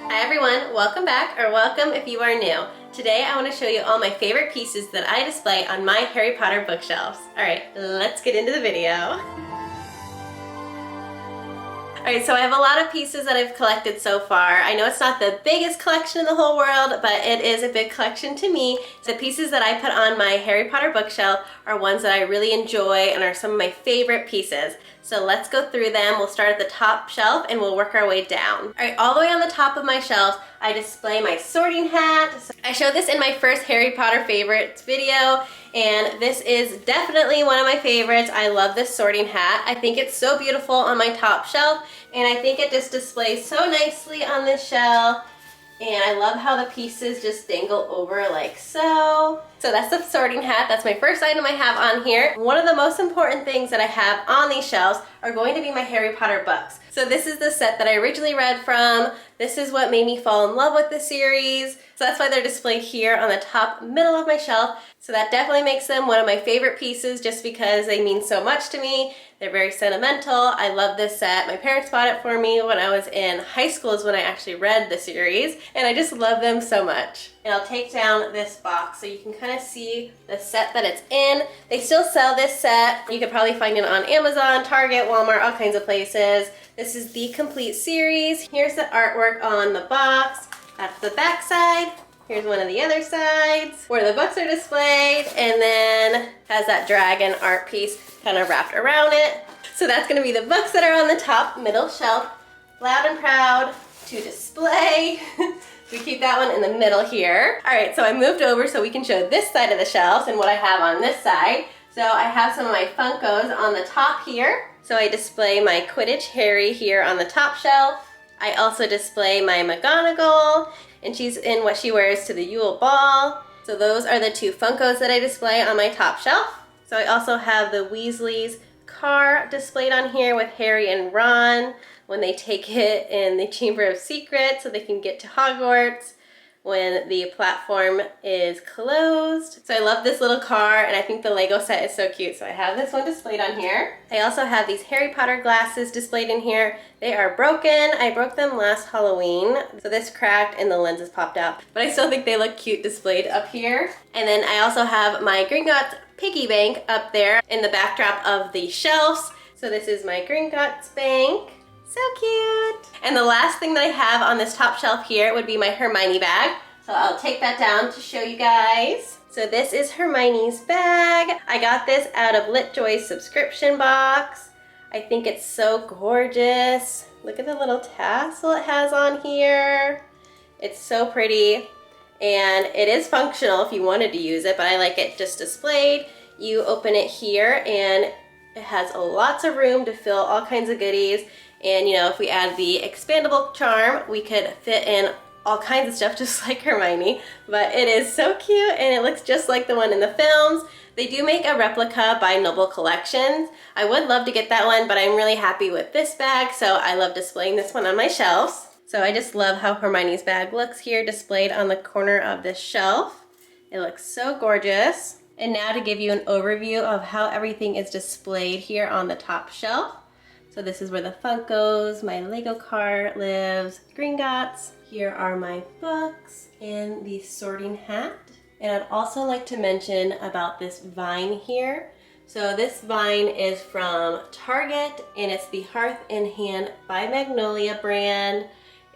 Hi everyone, welcome back, or welcome if you are new. Today I want to show you all my favorite pieces that I display on my Harry Potter bookshelves. Alright, let's get into the video. Alright, so I have a lot of pieces that I've collected so far. I know it's not the biggest collection in the whole world, but it is a big collection to me. The pieces that I put on my Harry Potter bookshelf are ones that I really enjoy and are some of my favorite pieces. So let's go through them. We'll start at the top shelf and we'll work our way down. Alright, all the way on the top of my shelf, I display my sorting hat. I showed this in my first Harry Potter favorites video, and this is definitely one of my favorites. I love this sorting hat. I think it's so beautiful on my top shelf, and I think it just displays so nicely on this shelf. And I love how the pieces just dangle over like so. So that's the sorting hat. That's my first item I have on here. One of the most important things that I have on these shelves are going to be my Harry Potter books. So this is the set that I originally read from. This is what made me fall in love with the series. So that's why they're displayed here on the top middle of my shelf. So that definitely makes them one of my favorite pieces just because they mean so much to me. They're very sentimental. I love this set. My parents bought it for me when I was in high school is when I actually read the series, and I just love them so much. And I'll take down this box so you can kind of see the set that it's in. They still sell this set. You could probably find it on Amazon, Target, Walmart, all kinds of places. This is the complete series. Here's the artwork on the box. That's the back side. Here's one of the other sides where the books are displayed, and then has that dragon art piece kind of wrapped around it. So that's going to be the books that are on the top middle shelf. Loud and proud to display. We keep that one in the middle here. Alright, so I moved over so we can show this side of the shelves and what I have on this side. So I have some of my Funkos on the top here. So I display my Quidditch Harry here on the top shelf. I also display my McGonagall, and she's in what she wears to the Yule Ball. So those are the two Funkos that I display on my top shelf. So I also have the Weasleys car displayed on here with Harry and Ron when they take it in the Chamber of Secrets so they can get to Hogwarts when the platform is closed. So I love this little car, and I think the Lego set is so cute. So I have this one displayed on here. I also have these Harry Potter glasses displayed in here. They are broken. I broke them last Halloween. So this cracked and the lenses popped out. But I still think they look cute displayed up here. And then I also have my Gringotts piggy bank up there in the backdrop of the shelves. So this is my Gringotts bank. So cute. And the last thing that I have on this top shelf here would be my Hermione bag. So I'll take that down to show you guys. So this is Hermione's bag. I got this out of LitJoy's subscription box. I think it's so gorgeous. Look at the little tassel it has on here. It's so pretty. And it is functional if you wanted to use it, but I like it just displayed. You open it here and it has lots of room to fill all kinds of goodies. And you know, if we add the expandable charm, we could fit in all kinds of stuff just like Hermione. But it is so cute, and it looks just like the one in the films. They do make a replica by Noble Collections. I would love to get that one, but I'm really happy with this bag, so I love displaying this one on my shelves. So I just love how Hermione's bag looks here displayed on the corner of this shelf. It looks so gorgeous. And now to give you an overview of how everything is displayed here on the top shelf. So this is where the Funkos, my Lego car lives, Gringotts. Here are my books and the sorting hat. And I'd also like to mention about this vine here. So this vine is from Target, and it's the Hearth in Hand by Magnolia brand.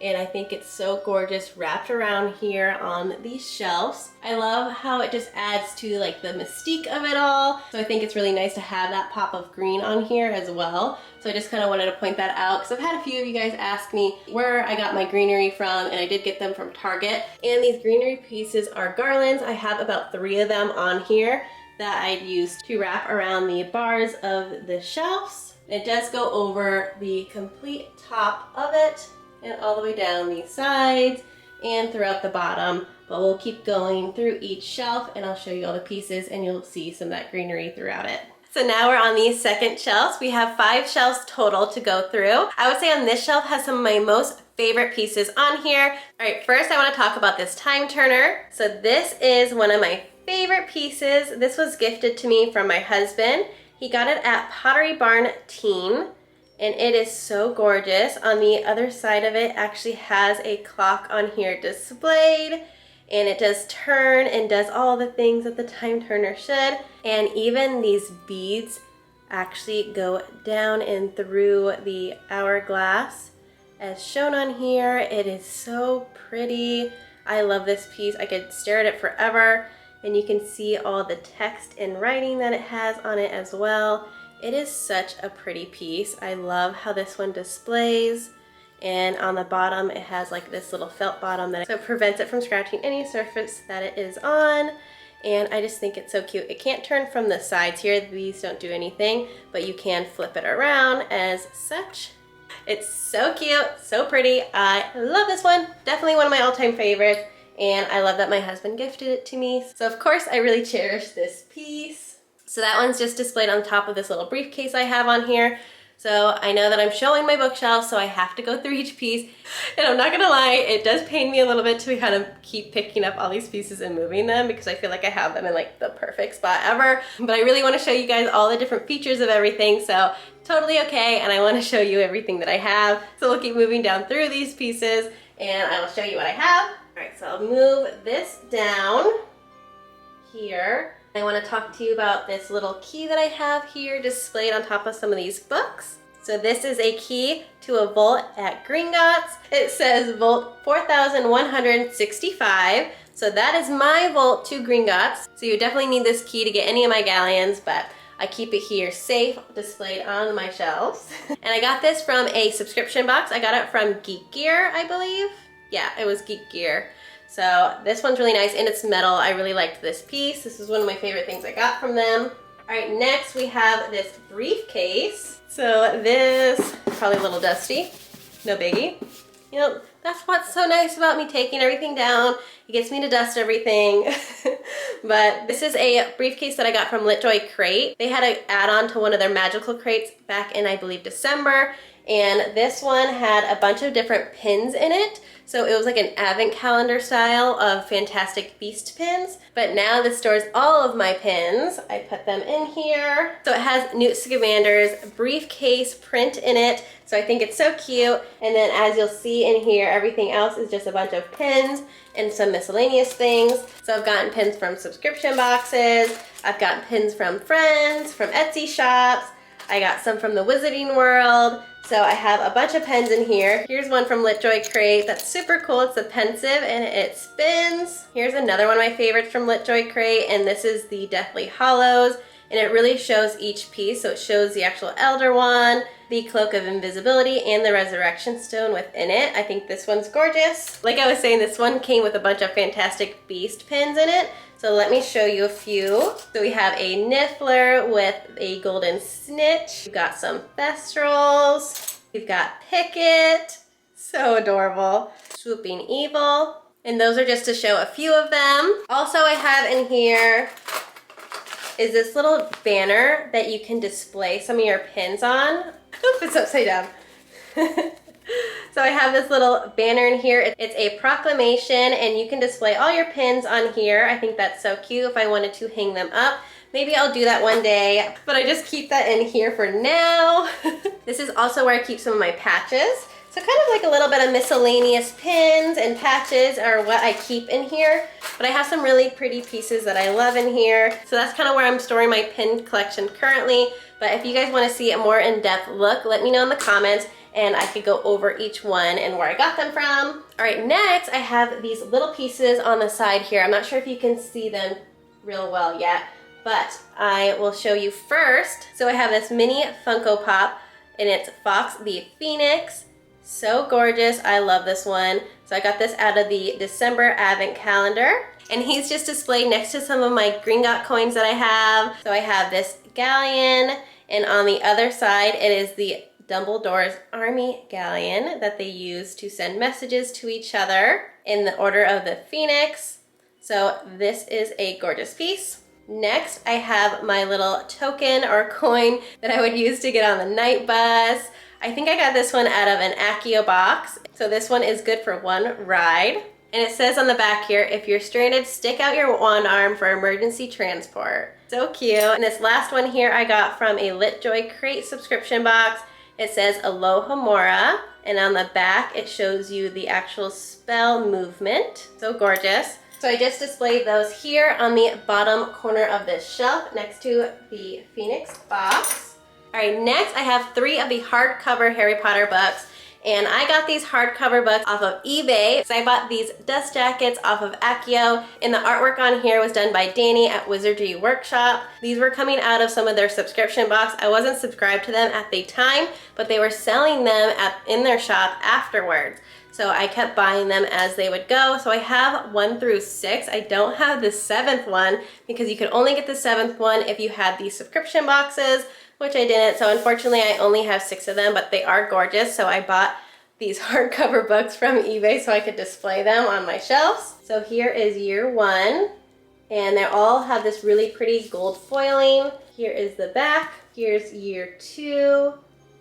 And I think it's so gorgeous wrapped around here on these shelves. I love how it just adds to like the mystique of it all. So I think it's really nice to have that pop of green on here as well. So I just kind of wanted to point that out because I've had a few of you guys ask me where I got my greenery from, and I did get them from Target. And these greenery pieces are garlands. I have about 3 of them on here that I'd use to wrap around the bars of the shelves. It does go over the complete top of it, and all the way down these sides and throughout the bottom. But we'll keep going through each shelf, and I'll show you all the pieces, and you'll see some of that greenery throughout it. So now we're on the second shelves. We have 5 shelves total to go through. I would say on this shelf has some of my most favorite pieces on here. All right, first I want to talk about this time turner. So this is one of my favorite pieces. This was gifted to me from my husband. He got it at Pottery Barn Teen. and it is so gorgeous. On the other side of it actually has a clock on here displayed, and it does turn and does all the things that the time turner should. And even these beads actually go down and through the hourglass as shown on here. It is so pretty. I love this piece. I could stare at it forever, and you can see all the text and writing that it has on it as well. It is such a pretty piece. I love how this one displays, and on the bottom it has like this little felt bottom that prevents it from scratching any surface that it is on. And I just think it's so cute. It can't turn from the sides here. These don't do anything, but you can flip it around as such. It's so cute, so pretty. I love this one. Definitely one of my all-time favorites. And I love that my husband gifted it to me. So of course I really cherish this piece. So that one's just displayed on top of this little briefcase I have on here. So I know that I'm showing my bookshelf, so I have to go through each piece. And I'm not gonna lie, it does pain me a little bit to kind of keep picking up all these pieces and moving them, because I feel like I have them in like the perfect spot ever. But I really wanna show you guys all the different features of everything, so totally okay, and I wanna show you everything that I have. So we'll keep moving down through these pieces, and I will show you what I have. All right, so I'll move this down here. I want to talk to you about this little key that I have here displayed on top of some of these books. So this is a key to a vault at Gringotts. It says vault 4165. So that is my vault to Gringotts. So you definitely need this key to get any of my galleons, but I keep it here safe, displayed on my shelves. And I got this from a subscription box. I got it from Geek Gear, I believe. Yeah, it was Geek Gear. So this one's really nice, and it's metal. I really liked this piece. This is one of my favorite things I got from them. All right, next we have this briefcase. So this, probably a little dusty, no biggie. You know, that's what's so nice about me taking everything down. It gets me to dust everything. But this is a briefcase that I got from LitJoy Crate. They had an add-on to one of their magical crates back in, I believe, December. And this one had a bunch of different pins in it. So it was like an advent calendar style of Fantastic Beast pins. But now this stores all of my pins. I put them in here. So it has Newt Scamander's briefcase print in it. So I think it's so cute. And then as you'll see in here, everything else is just a bunch of pins and some miscellaneous things. So I've gotten pins from subscription boxes. I've gotten pins from friends, from Etsy shops. I got some from the Wizarding World. So I have a bunch of pens in here. Here's one from LitJoy Crate that's super cool. It's a pensive and it spins. Here's another one of my favorites from LitJoy Crate, and this is the Deathly Hallows. And it really shows each piece. So it shows the actual Elder Wand, the Cloak of Invisibility, and the Resurrection Stone within it. I think this one's gorgeous. Like I was saying, this one came with a bunch of Fantastic Beast pins in it. So let me show you a few. So we have a Niffler with a golden snitch. We've got some Thestrals. We've got Picket. So adorable. Swooping Evil. And those are just to show a few of them. Also I have in here is this little banner that you can display some of your pins on. Oop, it's upside down. So I have this little banner in here. It's a proclamation, and you can display all your pins on here. I think that's so cute if I wanted to hang them up. Maybe I'll do that one day, but I just keep that in here for now. This is also where I keep some of my patches. So kind of like a little bit of miscellaneous pins and patches are what I keep in here. But I have some really pretty pieces that I love in here. So that's kind of where I'm storing my pin collection currently. But if you guys want to see a more in-depth look, let me know in the comments and I could go over each one and where I got them from. All right, next I have these little pieces on the side here. I'm not sure if you can see them real well yet, but I will show you first. So I have this mini Funko Pop, and it's Fox the Phoenix. So gorgeous. I love this one. So I got this out of the December Advent Calendar, and he's just displayed next to some of my Gringotts coins that I have. So I have this galleon, and on the other side it is the Dumbledore's Army Galleon that they use to send messages to each other in the Order of the Phoenix. So this is a gorgeous piece. Next, I have my little token or coin that I would use to get on the night bus. I think I got this one out of an Accio box. So this one is good for one ride. And it says on the back here, if you're stranded, stick out your wand arm for emergency transport. So cute. And this last one here I got from a LitJoy Crate subscription box. It says Alohomora, and on the back it shows you the actual spell movement. So gorgeous. So I just displayed those here on the bottom corner of this shelf next to the Phoenix box. All right, next I have 3 of the hardcover Harry Potter books. And I got these hardcover books off of eBay. So I bought these dust jackets off of Accio, and the artwork on here was done by Danny at Wizardry Workshop. These were coming out of some of their subscription box. I wasn't subscribed to them at the time, but they were selling them in their shop afterwards. So I kept buying them as they would go. So I have 1 through 6. I don't have the 7th one because you could only get the 7th one if you had these subscription boxes, which I didn't. So unfortunately I only have 6 of them, but they are gorgeous. So I bought these hardcover books from eBay so I could display them on my shelves. So here is year 1, and they all have this really pretty gold foiling. Here is the back. Here's year 2.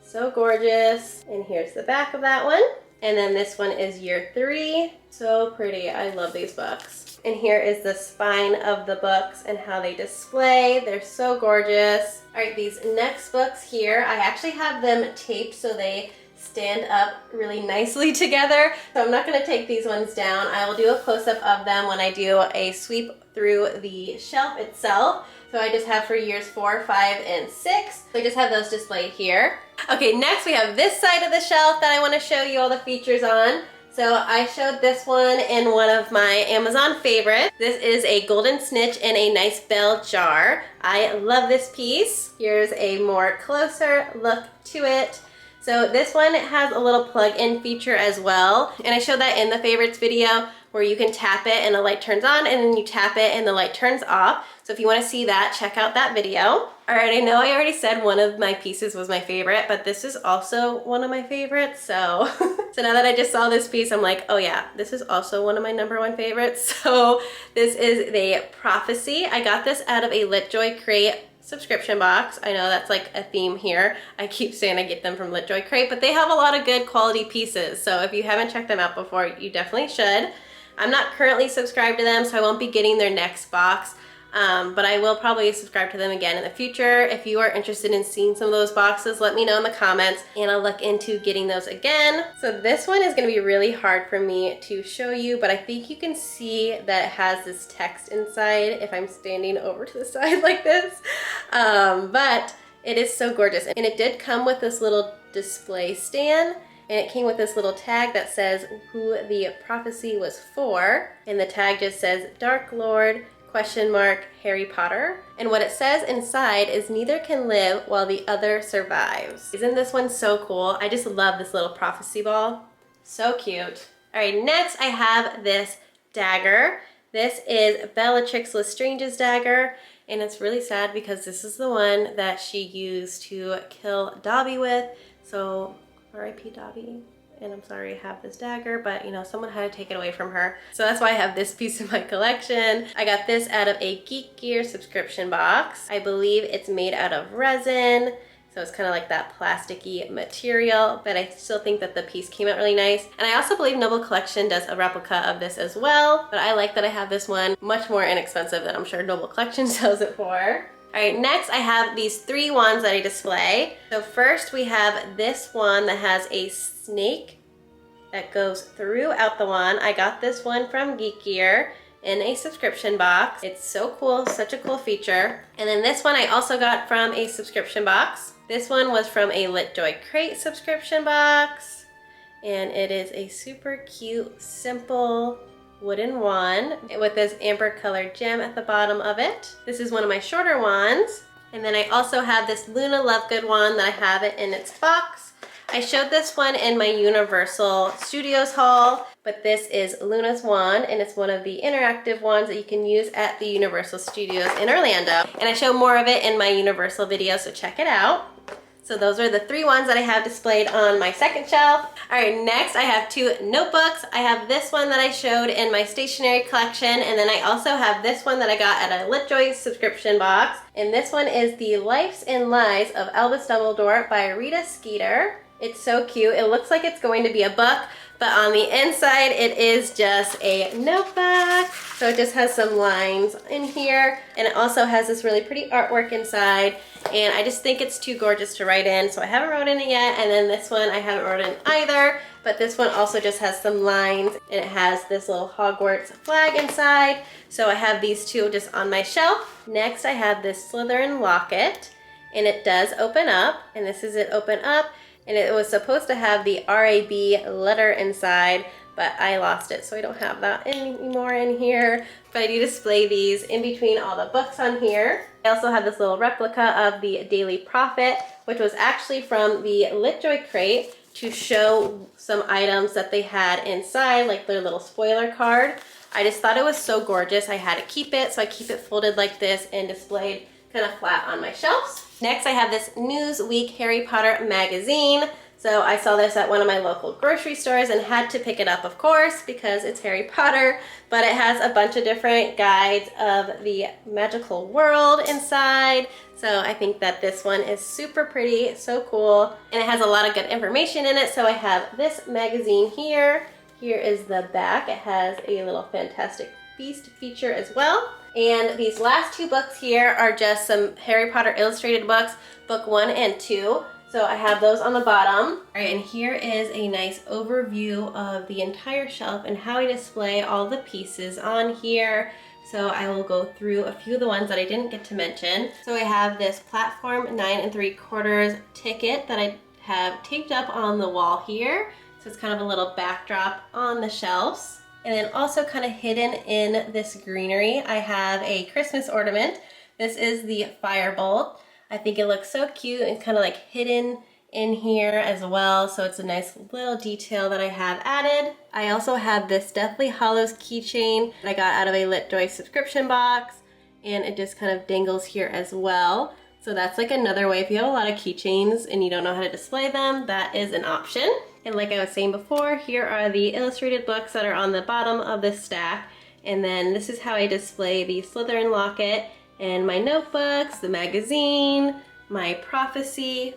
So gorgeous. And here's the back of that one. And then this one is year 3. So pretty. I love these books. And here is the spine of the books and how they display. They're so gorgeous. All right, these next books here, I actually have them taped so they stand up really nicely together. So I'm not gonna take these ones down. I will do a close-up of them when I do a sweep through the shelf itself. So I just have for years 4, 5, and 6. So I just have those displayed here. Okay, next we have this side of the shelf that I wanna show you all the features on. So I showed this one in one of my Amazon favorites. This is a golden snitch in a nice bell jar. I love this piece. Here's a more closer look to it. So this one has a little plug-in feature as well. And I showed that in the favorites video where you can tap it and the light turns on, and then you tap it and the light turns off. So if you want to see that, check out that video. All right, I know I already said one of my pieces was my favorite, but this is also one of my favorites. So, so now that I just saw this piece, I'm like, oh yeah, this is also one of my #1 favorites. So this is the Prophecy. I got this out of a LitJoy crate subscription box. I know that's like a theme here. I keep saying I get them from LitJoy crate, but they have a lot of good quality pieces. So if you haven't checked them out before, you definitely should. I'm not currently subscribed to them, so I won't be getting their next box. But I will probably subscribe to them again in the future. If you are interested in seeing some of those boxes, let me know in the comments and I'll look into getting those again. So this one is gonna be really hard for me to show you, but I think you can see that it has this text inside if I'm standing over to the side like this. But it is so gorgeous. And it did come with this little display stand, and it came with this little tag that says who the prophecy was for. And the tag just says Dark Lord ? Harry Potter. And what it says inside is neither can live while the other survives. Isn't this one so cool? I just love this little prophecy ball. So cute. All right, next I have this dagger. This is Bellatrix Lestrange's dagger, and it's really sad because this is the one that she used to kill Dobby with. So R.I.P. Dobby. And I'm sorry I have this dagger, but you know, someone had to take it away from her. So that's why I have this piece in my collection. I got this out of a Geek Gear subscription box. I believe it's made out of resin. So it's kind of like that plasticky material, but I still think that the piece came out really nice. And I also believe Noble Collection does a replica of this as well, but I like that I have this one much more inexpensive than I'm sure Noble Collection sells it for. All right, next I have these 3 wands that I display. So first we have this one that has a snake that goes throughout the wand. I got this one from Geek Gear in a subscription box. It's so cool, such a cool feature. And then this one I also got from a subscription box. This one was from a LitJoy crate subscription box. And it is a super cute, simple wooden wand with this amber colored gem at the bottom of it. This is one of my shorter wands. And then I also have this Luna Lovegood wand that I have it in its box. I showed this one in my Universal Studios haul, but this is Luna's wand, and it's one of the interactive wands that you can use at the Universal Studios in Orlando. And I show more of it in my Universal video, so check it out. So those are the 3 ones that I have displayed on my second shelf. All right, next I have 2 notebooks. I have this one that I showed in my stationery collection, and then I also have this one that I got at a LitJoy subscription box. And this one is The Lives and Lies of Albus Dumbledore by Rita Skeeter. It's so cute. It looks like it's going to be a book, but on the inside it is just a notebook. So it just has some lines in here, and it also has this really pretty artwork inside, and I just think it's too gorgeous to write in, so I haven't wrote in it yet. And then this one I haven't wrote in either, but this one also just has some lines, and it has this little Hogwarts flag inside. So I have these two just on my shelf. Next I have this Slytherin locket, and it does open up, and this is it open up. And it was supposed to have the RAB letter inside, but I lost it, so I don't have that anymore in here. But I do display these in between all the books on here. I also have this little replica of the Daily Prophet, which was actually from the LitJoy crate to show some items that they had inside, like their little spoiler card. I just thought it was so gorgeous, I had to keep it, so I keep it folded like this and displayed kind of flat on my shelves. Next, I have this Newsweek Harry Potter magazine. So I saw this at one of my local grocery stores and had to pick it up, of course, because it's Harry Potter, but it has a bunch of different guides of the magical world inside. So I think that this one is super pretty, so cool, and it has a lot of good information in it. So I have this magazine here. Here is the back. It has a little Fantastic Beast feature as well. And these last two books here are just some Harry Potter illustrated books, book 1 and 2. So I have those on the bottom. All right, and here is a nice overview of the entire shelf and how I display all the pieces on here. So I will go through a few of the ones that I didn't get to mention. So I have this platform 9 3/4 ticket that I have taped up on the wall here. So it's kind of a little backdrop on the shelves. And then also kind of hidden in this greenery, I have a Christmas ornament. This is the firebolt. I think it looks so cute and kind of like hidden in here as well. So it's a nice little detail that I have added. I also have this Deathly Hallows keychain that I got out of a LitJoy subscription box. And it just kind of dangles here as well. So that's like another way, if you have a lot of keychains and you don't know how to display them, that is an option. And like I was saying before, here are the illustrated books that are on the bottom of this stack. And then this is how I display the Slytherin locket and my notebooks, the magazine, my prophecy,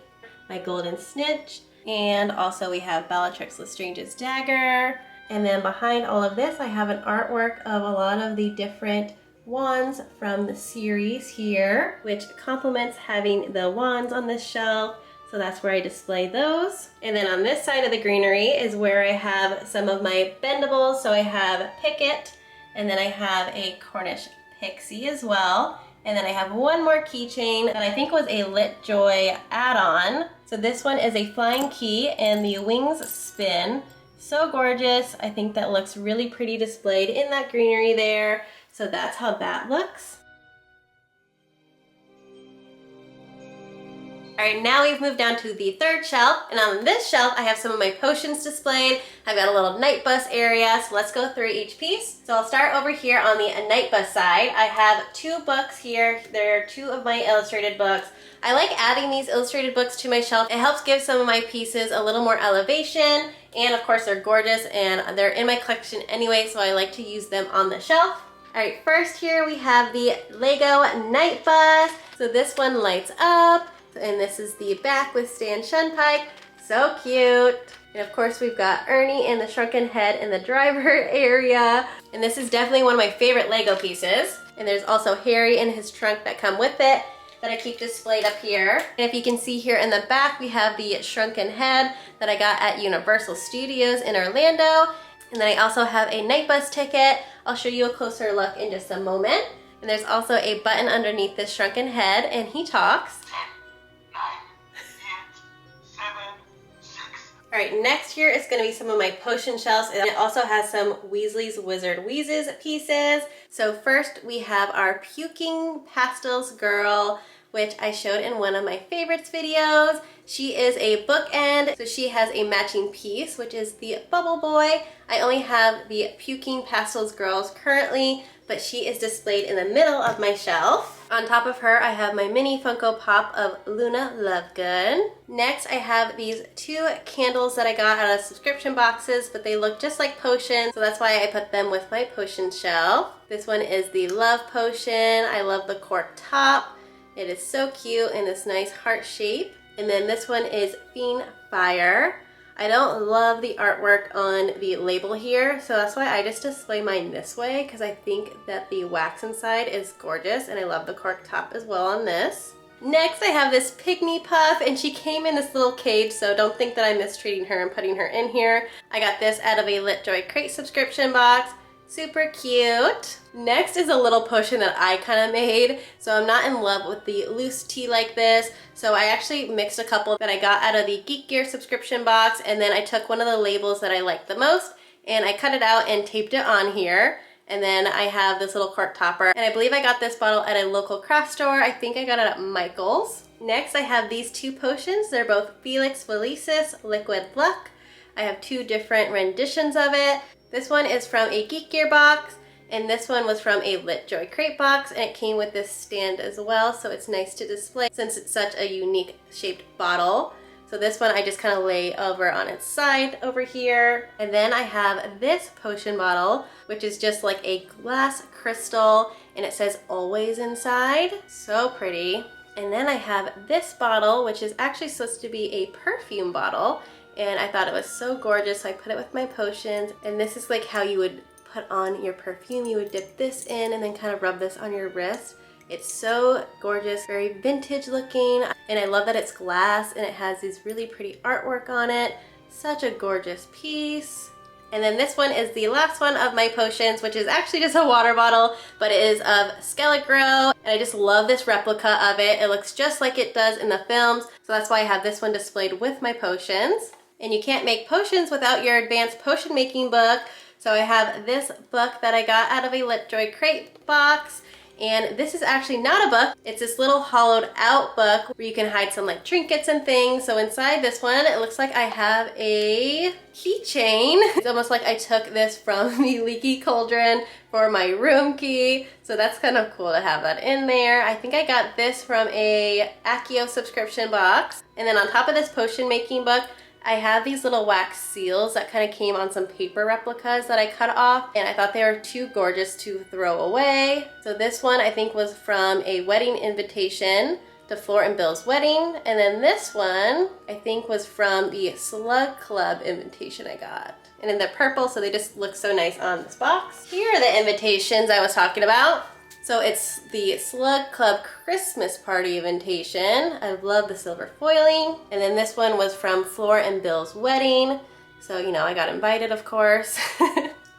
my golden snitch, and also we have Bellatrix Lestrange's dagger. And then behind all of this, I have an artwork of a lot of the different wands from the series here, which complements having the wands on this shelf. So that's where I display those. And then on this side of the greenery is where I have some of my bendables. So I have Picket, and then I have a Cornish Pixie as well. And then I have one more keychain that I think was a LitJoy add-on. So this one is a flying key and the wings spin. So gorgeous. I think that looks really pretty displayed in that greenery there. So that's how that looks. All right, now we've moved down to the third shelf, and on this shelf I have some of my potions displayed. I've got a little night bus area, so let's go through each piece. So I'll start over here on the night bus side. I have two books here. There are two of my illustrated books. I like adding these illustrated books to my shelf. It helps give some of my pieces a little more elevation, and of course they're gorgeous and they're in my collection anyway, so I like to use them on the shelf. All right, first here we have the Lego night bus. So this one lights up. And this is the back with Stan Shunpike. So cute. And of course we've got Ernie and the shrunken head in the driver area. And this is definitely one of my favorite Lego pieces. And there's also Harry and his trunk that come with it that I keep displayed up here. And if you can see here in the back, we have the shrunken head that I got at Universal Studios in Orlando. And then I also have a night bus ticket. I'll show you a closer look in just a moment. And there's also a button underneath this shrunken head, and he talks. All right, next here is going to be some of my potion shelves, and it also has some Weasley's Wizard Wheezes pieces. So first we have our Puking Pastels girl, which I showed in one of my favorites videos. She is a bookend, so she has a matching piece, which is the Bubble Boy. I only have the Puking Pastels girls currently, but she is displayed in the middle of my shelf. On top of her, I have my mini Funko Pop of Luna Lovegood. Next, I have these two candles that I got out of subscription boxes, but they look just like potions, so that's why I put them with my potion shelf. This one is the Love Potion. I love the cork top. It is so cute in this nice heart shape. And then this one is Fiend Fire. I don't love the artwork on the label here, so that's why I just display mine this way, because I think that the wax inside is gorgeous, and I love the cork top as well on this. Next, I have this Pygmy Puff, and she came in this little cage, so don't think that I'm mistreating her and putting her in here. I got this out of a LitJoy crate subscription box. Super cute. Next is a little potion that I kind of made. So I'm not in love with the loose tea like this. So I actually mixed a couple that I got out of the Geek Gear subscription box, and then I took one of the labels that I liked the most and I cut it out and taped it on here. And then I have this little cork topper, and I believe I got this bottle at a local craft store. I think I got it at Michael's. Next, I have these two potions. They're both Felix Felicis Liquid Luck. I have two different renditions of it. This one is from a Geek Gear box, and this one was from a LitJoy crate box, and it came with this stand as well, so it's nice to display since it's such a unique shaped bottle. So this one I just kind of lay over on its side over here. And then I have this potion bottle, which is just like a glass crystal, and it says always inside. So pretty. And then I have this bottle, which is actually supposed to be a perfume bottle, and I thought it was so gorgeous, so I put it with my potions. And this is like how you would put on your perfume. You would dip this in and then kind of rub this on your wrist. It's so gorgeous, very vintage looking, and I love that it's glass and it has these really pretty artwork on it. Such a gorgeous piece. And then this one is the last one of my potions, which is actually just a water bottle, but it is of Skelegro, and I just love this replica of it. It looks just like it does in the films, so that's why I have this one displayed with my potions. And you can't make potions without your advanced potion making book, so I have this book that I got out of a LitJoy crate box. And this is actually not a book, it's this little hollowed out book where you can hide some like trinkets and things. So inside this one, it looks like I have a keychain. It's almost like I took this from the Leaky Cauldron for my room key. So that's kind of cool to have that in there. I think I got this from a Accio subscription box. And then on top of this potion making book, I have these little wax seals that kind of came on some paper replicas that I cut off, and I thought they were too gorgeous to throw away. So this one I think was from a wedding invitation to Floor and Bill's wedding, and then this one I think was from the Slug Club invitation I got. And in the purple, so they just look so nice on this box. Here are the invitations I was talking about. So it's the Slug Club Christmas Party invitation. I love the silver foiling. And then this one was from Floor and Bill's wedding. So, you know, I got invited, of course.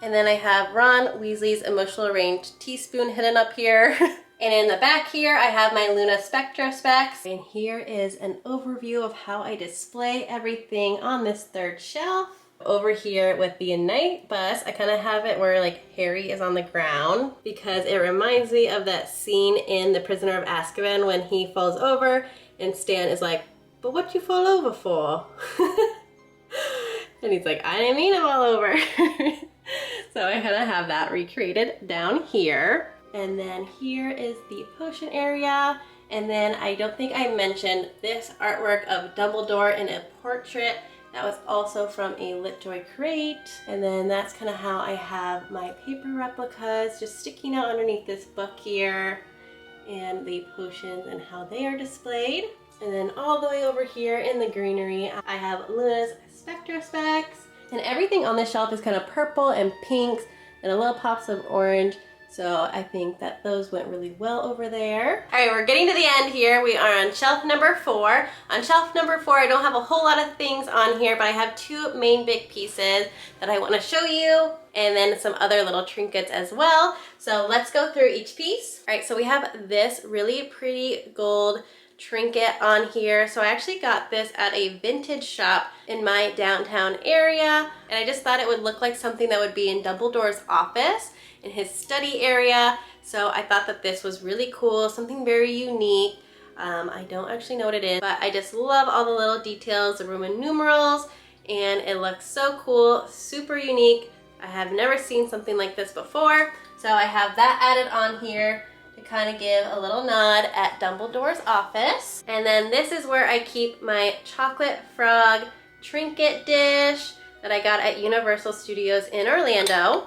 And then I have Ron Weasley's Emotional Arranged Teaspoon hidden up here. And in the back here, I have my Luna Spectra specs. And here is an overview of how I display everything on this third shelf. Over here with the night bus, I kind of have it where like Harry is on the ground because it reminds me of that scene in The Prisoner of Azkaban when he falls over and Stan is like, but what'd you fall over for? And he's like, I didn't mean to fall over. So I kind of have that recreated down here. And then here is the potion area. And then I don't think I mentioned this artwork of Dumbledore in a portrait. That was also from a LitJoy crate. And then that's kind of how I have my paper replicas just sticking out underneath this book here, and the potions and how they are displayed. And then all the way over here in the greenery, I have Luna's Spectra specs. And everything on the shelf is kind of purple and pinks and a little pops of orange. So I think that those went really well over there. All right, we're getting to the end here. We are on shelf number 4. On shelf number 4, I don't have a whole lot of things on here, but I have two main big pieces that I want to show you, and then some other little trinkets as well. So let's go through each piece. All right, so we have this really pretty gold trinket on here. So I actually got this at a vintage shop in my downtown area, and I just thought it would look like something that would be in Dumbledore's office, in his study area. So I thought that this was really cool, something very unique. I don't actually know what it is, but I just love all the little details, the Roman numerals, and it looks so cool, super unique. I have never seen something like this before. So I have that added on here to kind of give a little nod at Dumbledore's office. And then this is where I keep my chocolate frog trinket dish that I got at Universal Studios in Orlando.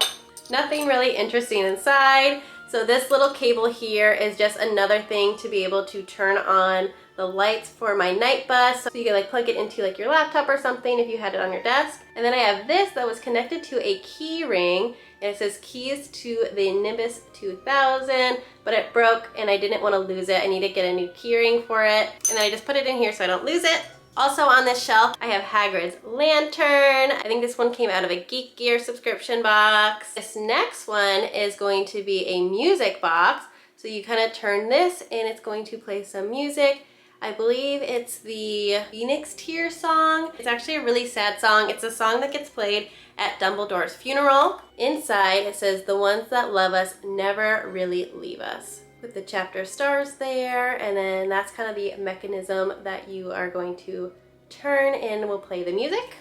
Nothing really interesting inside. So this little cable here is just another thing to be able to turn on the lights for my night bus. So you can like plug it into like your laptop or something if you had it on your desk. And then I have this that was connected to a key ring, and it says keys to the Nimbus 2000, but it broke and I didn't want to lose it. I need to get a new key ring for it. And then I just put it in here so I don't lose it. Also on this shelf, I have Hagrid's lantern. I think this one came out of a Geek Gear subscription box. This next one is going to be a music box. So you kind of turn this and it's going to play some music. I believe it's the Phoenix Tear song. It's actually a really sad song. It's a song that gets played at Dumbledore's funeral. Inside it says, "The ones that love us never really leave us." With the chapter stars there, and then that's kind of the mechanism that you are going to turn and will play the music.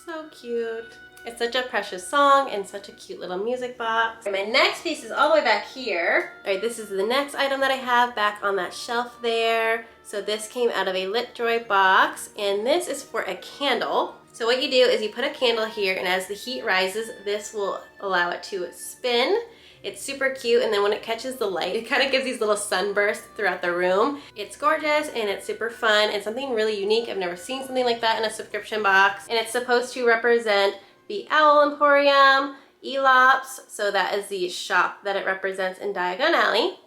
So cute. It's such a precious song and such a cute little music box. My next piece is all the way back here. All right, this is the next item that I have back on that shelf there. So this came out of a LitJoy box, and this is for a candle. So what you do is you put a candle here, and as the heat rises, this will allow it to spin. It's super cute, and then when it catches the light, it kind of gives these little sunbursts throughout the room. It's gorgeous and it's super fun and something really unique. I've never seen something like that in a subscription box. And it's supposed to represent the Owl Emporium, Elops, so that is the shop that it represents in Diagon Alley.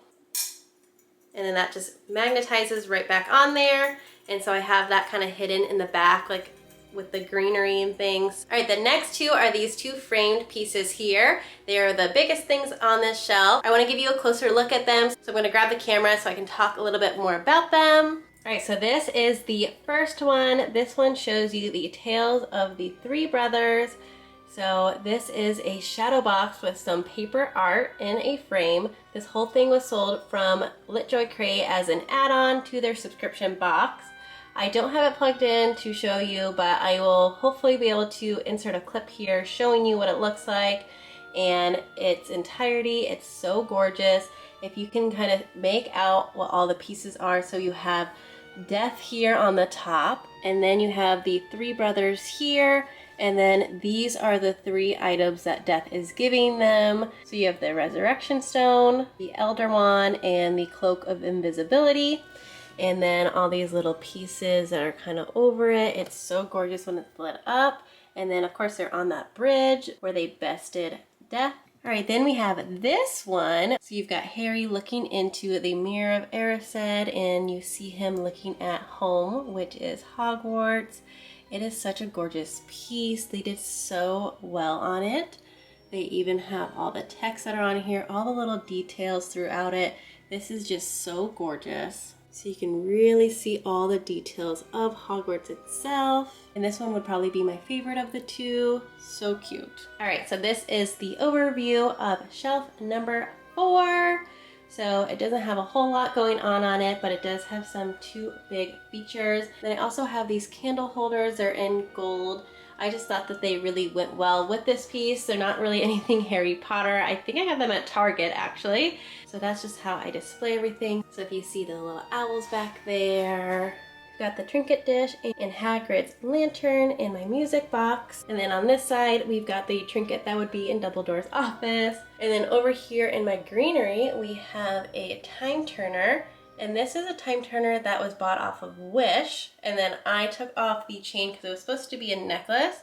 And then that just magnetizes right back on there. And so I have that kind of hidden in the back, like with the greenery and things. All right, the next two are these two framed pieces here. They are the biggest things on this shelf. I want to give you a closer look at them. So I'm going to grab the camera so I can talk a little bit more about them. All right, so this is the first one. This one shows you the tales of the three brothers. So this is a shadow box with some paper art in a frame. This whole thing was sold from LitJoy Crate as an add-on to their subscription box. I don't have it plugged in to show you, but I will hopefully be able to insert a clip here showing you what it looks like and its entirety. It's so gorgeous. If you can kind of make out what all the pieces are, so you have Death here on the top, and then you have the three brothers here, and then these are the three items that Death is giving them. So you have the Resurrection Stone, the Elder Wand, and the Cloak of Invisibility. And then all these little pieces that are kind of over it. It's so gorgeous when it's lit up. And then of course they're on that bridge where they bested Death. All right, then we have this one. So you've got Harry looking into the Mirror of Erised, and you see him looking at home, which is Hogwarts. It is such a gorgeous piece. They did so well on it. They even have all the text that are on here, all the little details throughout it. This is just so gorgeous. So you can really see all the details of Hogwarts itself. And this one would probably be my favorite of the two. So cute. All right, so this is the overview of shelf number 4. So it doesn't have a whole lot going on it, but it does have some two big features. Then I also have these candle holders. They're in gold. I just thought that they really went well with this piece. They're not really anything Harry Potter. I think I got them at Target actually. So that's just how I display everything. So if you see the little owls back there, got the trinket dish and Hagrid's lantern in my music box. And then on this side, we've got the trinket that would be in Dumbledore's office. And then over here in my greenery, we have a time turner. And this is a time turner that was bought off of Wish. And then I took off the chain because it was supposed to be a necklace.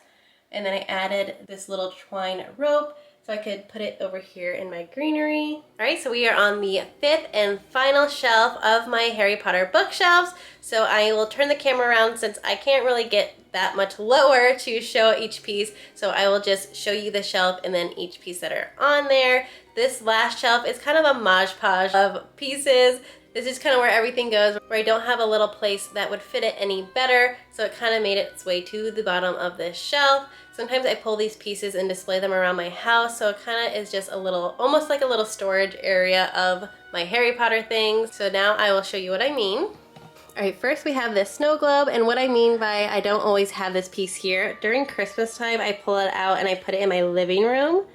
And then I added this little twine rope so I could put it over here in my greenery. All right, so we are on the 5th and final shelf of my Harry Potter bookshelves. So I will turn the camera around since I can't really get that much lower to show each piece. So I will just show you the shelf and then each piece that are on there. This last shelf is kind of a modge podge of pieces. This is kind of where everything goes, where I don't have a little place that would fit it any better, so it kind of made its way to the bottom of this shelf. Sometimes I pull these pieces and display them around my house, so it kind of is just a little, almost like a little storage area of my Harry Potter things. So now I will show you what I mean. All right, first we have this snow globe, and what I mean by I don't always have this piece here. During Christmas time, I pull it out and I put it in my living room.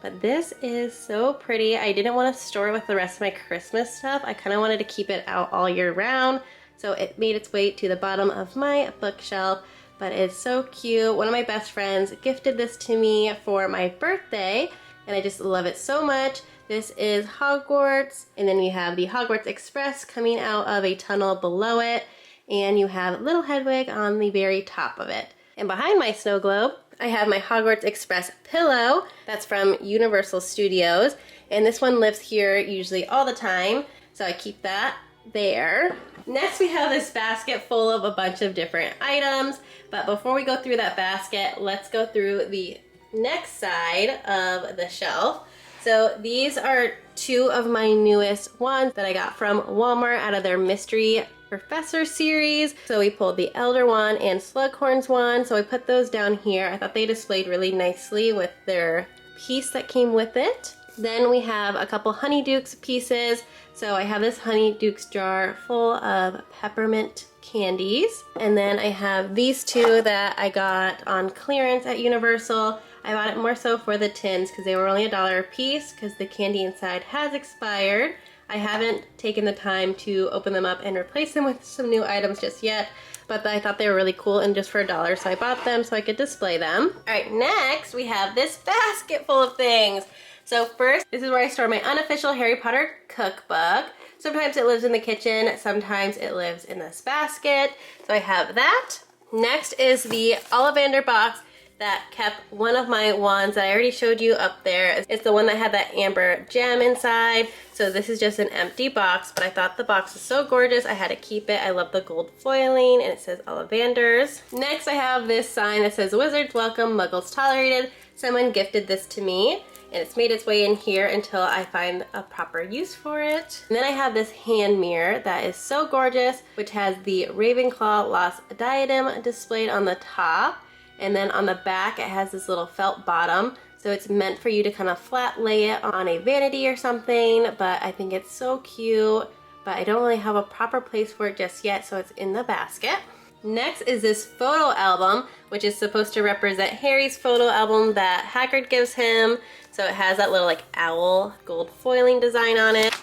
But this is so pretty. I didn't want to store it with the rest of my Christmas stuff. I kind of wanted to keep it out all year round. so it made its way to the bottom of my bookshelf. But it's so cute. One of my best friends gifted this to me for my birthday, and I just love it so much. This is Hogwarts, and then you have the Hogwarts Express coming out of a tunnel below it, and you have little Hedwig on the very top of it. And behind my snow globe, I have my Hogwarts Express pillow. That's from Universal Studios, and this one lives here usually all the time, so I keep that there. Next, we have this basket full of a bunch of different items, but before we go through that basket, let's go through the next side of the shelf. So these are two of my newest ones that I got from Walmart out of their Mystery Professor series. So we pulled the Elder one and Slughorn's one, so I put those down here. I thought they displayed really nicely with their piece that came with it. Then we have a couple Honeydukes pieces. So I have this Honeydukes jar full of peppermint candies. And then I have these two that I got on clearance at Universal. I bought it more so for the tins because they were only $1 a piece because the candy inside has expired. I haven't taken the time to open them up and replace them with some new items just yet, but I thought they were really cool and just for $1, so I bought them so I could display them. All right, next we have this basket full of things. So first, this is where I store my unofficial Harry Potter cookbook. Sometimes it lives in the kitchen, sometimes it lives in this basket. So I have that. Next is the Ollivander box that kept one of my wands that I already showed you up there. It's the one that had that amber gem inside. So this is just an empty box, but I thought the box was so gorgeous, I had to keep it. I love the gold foiling, and it says Ollivanders. Next, I have this sign that says, "Wizards welcome, Muggles tolerated." Someone gifted this to me, and it's made its way in here until I find a proper use for it. And then I have this hand mirror that is so gorgeous, which has the Ravenclaw Lost Diadem displayed on the top. And then on the back, it has this little felt bottom. So it's meant for you to kind of flat lay it on a vanity or something, but I think it's so cute. But I don't really have a proper place for it just yet, so it's in the basket. Next is this photo album, which is supposed to represent Harry's photo album that Hagrid gives him. So it has that little like owl gold foiling design on it.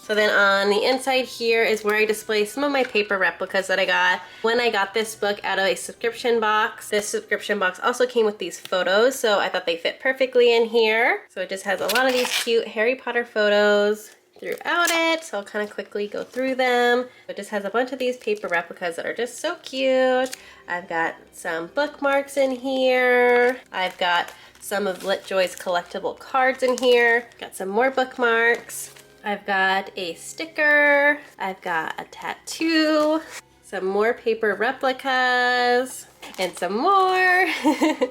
So then on the inside here is where I display some of my paper replicas that I got when I got this book out of a subscription box. This subscription box also came with these photos, so I thought they fit perfectly in here. So it just has a lot of these cute Harry Potter photos throughout it, so I'll kind of quickly go through them. It just has a bunch of these paper replicas that are just so cute. I've got some bookmarks in here. I've got some of LitJoy's collectible cards in here. Got some more bookmarks. I've got a sticker, I've got a tattoo, some more paper replicas, and some more. And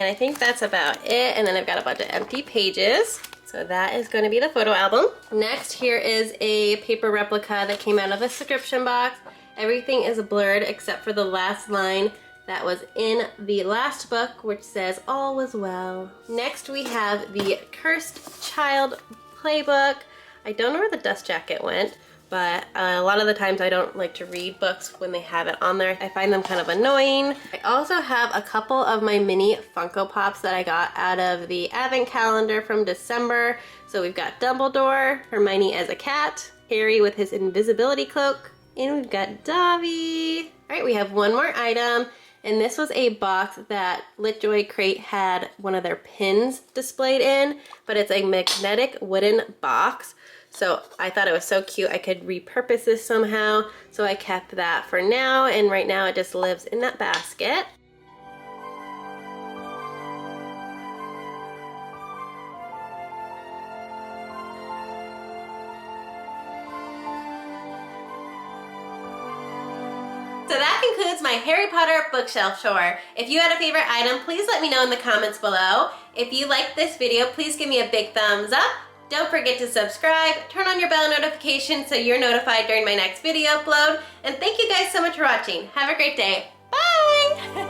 I think that's about it. And then I've got a bunch of empty pages. So that is going to be the photo album. Next, here is a paper replica that came out of a subscription box. Everything is blurred except for the last line that was in the last book, which says, "All was well." Next, we have the Cursed Child playbook. I don't know where the dust jacket went, but a lot of the times I don't like to read books when they have it on there. I find them kind of annoying. I also have a couple of my mini Funko Pops that I got out of the Advent calendar from December. So we've got Dumbledore, Hermione as a cat, Harry with his invisibility cloak, and we've got Dobby. All right, we have one more item. And this was a box that LitJoy Crate had one of their pins displayed in, but it's a magnetic wooden box. So I thought it was so cute I could repurpose this somehow. So I kept that for now, and right now it just lives in that basket. So that concludes my Harry Potter bookshelf tour. If you had a favorite item, please let me know in the comments below. If you liked this video, please give me a big thumbs up. Don't forget to subscribe, turn on your bell notification so you're notified during my next video upload. And thank you guys so much for watching. Have a great day. Bye!